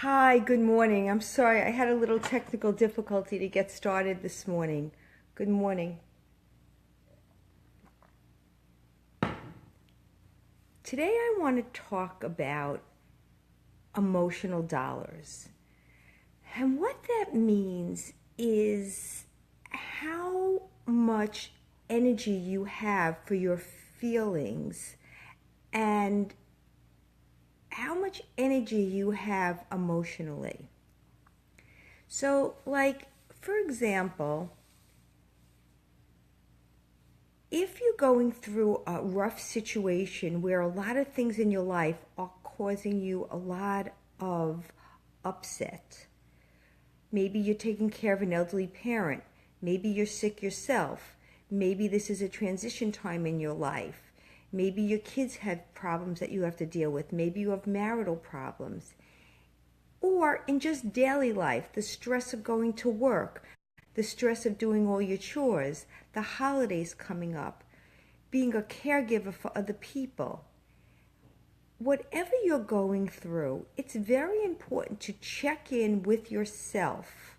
Hi, good morning. I'm sorry, I had a little technical difficulty to get started this morning. Good morning. Today I want to talk about emotional dollars. And what that means is how much energy you have for your feelings and how much energy you have emotionally. So, like, for example, if you're going through a rough situation where a lot of things in your life are causing you a lot of upset, maybe you're taking care of an elderly parent, maybe you're sick yourself, maybe this is a transition time in your life, maybe your kids have problems that you have to deal with, maybe you have marital problems, or in just daily life, the stress of going to work, the stress of doing all your chores, the holidays coming up, being a caregiver for other people. Whatever you're going through, it's very important to check in with yourself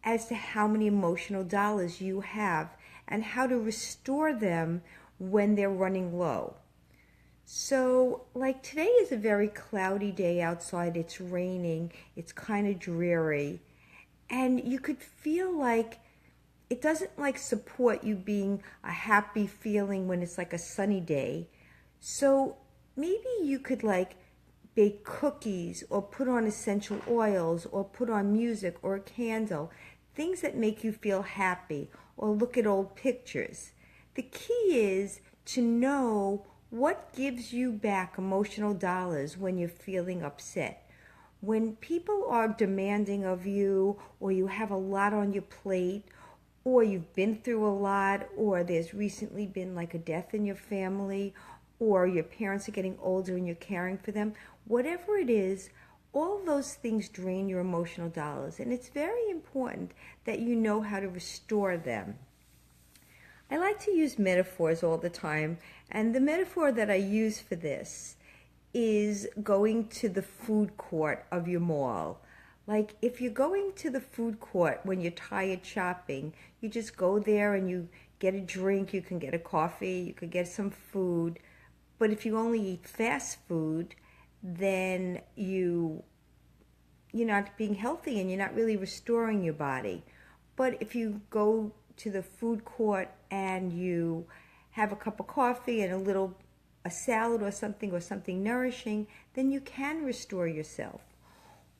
as to how many emotional dollars you have and how to restore them when they're running low. So, like today is a very cloudy day outside. It's raining. It's kind of dreary. And you could feel like it doesn't like support you being a happy feeling when it's like a sunny day. So maybe you could like bake cookies or put on essential oils or put on music or a candle, things that make you feel happy, or look at old pictures. The key is to know what gives you back emotional dollars when you're feeling upset. When people are demanding of you, or you have a lot on your plate, or you've been through a lot, or there's recently been like a death in your family, or your parents are getting older and you're caring for them, whatever it is, all those things drain your emotional dollars. And it's very important that you know how to restore them. I like to use metaphors all the time, and the metaphor that I use for this is going to the food court of your mall. Like if you're going to the food court when you're tired shopping, you just go there and you get a drink, you can get a coffee, you could get some food. But if you only eat fast food, then you're not being healthy and you're not really restoring your body. But if you go to the food court and you have a cup of coffee and a salad or something nourishing, then you can restore yourself.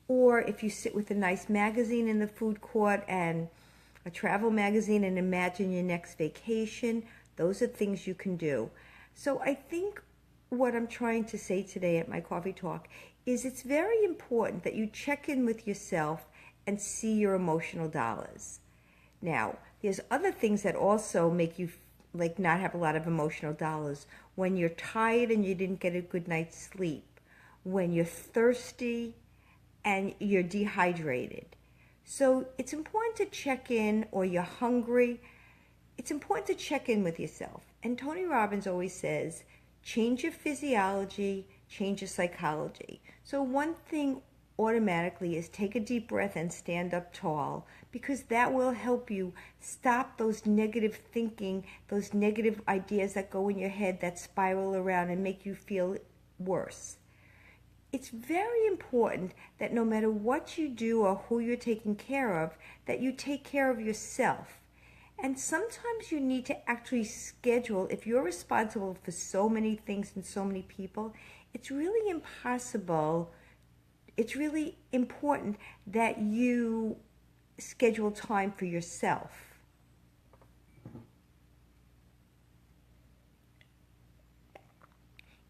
Or if you sit with a nice magazine in the food court and a travel magazine and imagine your next vacation, those are things you can do. So I think what I'm trying to say today at my coffee talk is it's very important that you check in with yourself and see your emotional dollars. Now, there's other things that also make you like not have a lot of emotional dollars. When you're tired and you didn't get a good night's sleep, when you're thirsty and you're dehydrated. So it's important to check in, or you're hungry. It's important to check in with yourself. And Tony Robbins always says, change your physiology, change your psychology. So one thing automatically is take a deep breath and stand up tall, because that will help you stop those negative thinking, those negative ideas that go in your head that spiral around and make you feel worse. It's very important that no matter what you do or who you're taking care of, that you take care of yourself. And sometimes you need to actually schedule, if you're responsible for so many things and so many people, it's really impossible. It's really important that you schedule time for yourself.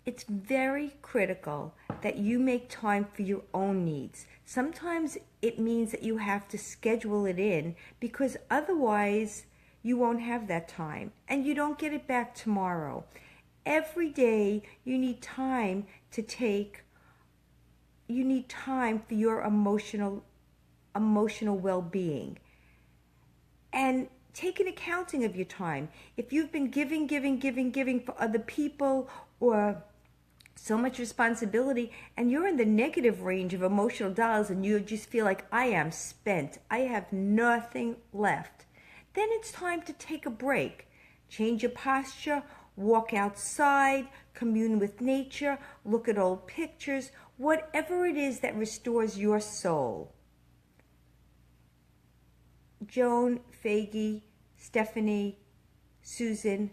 It's very critical that you make time for your own needs. Sometimes it means that you have to schedule it in, because otherwise you won't have that time and you don't get it back tomorrow. Every day you need time for your emotional well-being. And take an accounting of your time. If you've been giving for other people, or so much responsibility, and you're in the negative range of emotional dollars, and you just feel like, I am spent, I have nothing left, then it's time to take a break. Change your posture, walk outside, commune with nature, look at old pictures, whatever it is that restores your soul. Joan, Faggy, Stephanie, Susan,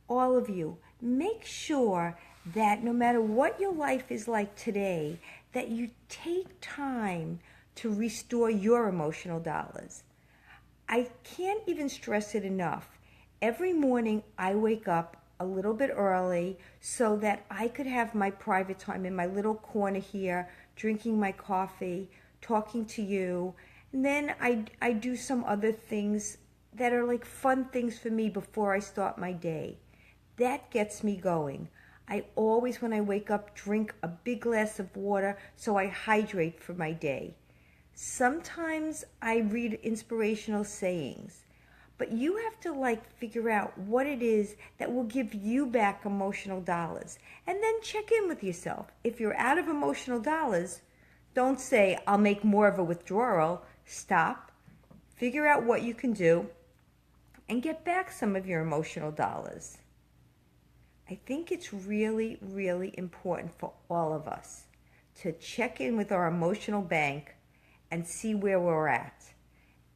all of you, make sure that no matter what your life is like today, that you take time to restore your emotional dollars. I can't even stress it enough. Every morning I wake up a little bit early so that I could have my private time in my little corner here, drinking my coffee, talking to you, and then I do some other things that are like fun things for me before I start my day. That gets me going. I always, when I wake up, drink a big glass of water so I hydrate for my day. Sometimes I read inspirational sayings, but you have to figure out what it is that will give you back emotional dollars, and then check in with yourself. If you're out of emotional dollars, don't say, I'll make more of a withdrawal. Stop, figure out what you can do, and get back some of your emotional dollars. I think it's really, really important for all of us to check in with our emotional bank and see where we're at.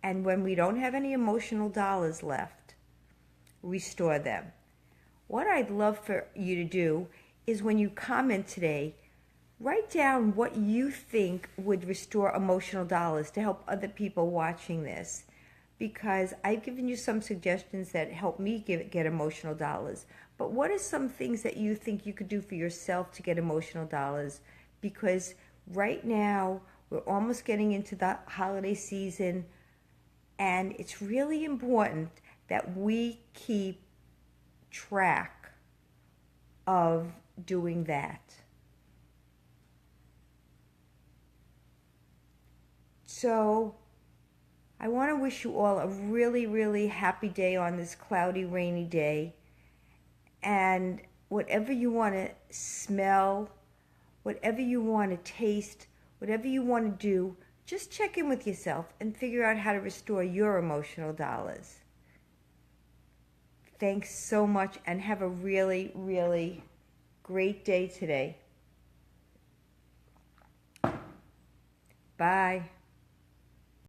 And when we don't have any emotional dollars left, restore them. What I'd love for you to do is, when you comment today, write down what you think would restore emotional dollars to help other people watching this. Because I've given you some suggestions that help me get emotional dollars. But what are some things that you think you could do for yourself to get emotional dollars? Because right now, we're almost getting into the holiday season, and it's really important that we keep track of doing that. So I want to wish you all a really, really happy day on this cloudy, rainy day. And whatever you want to smell, whatever you want to taste, whatever you want to do, just check in with yourself and figure out how to restore your emotional dollars. Thanks so much, and have a really, really great day today. Bye.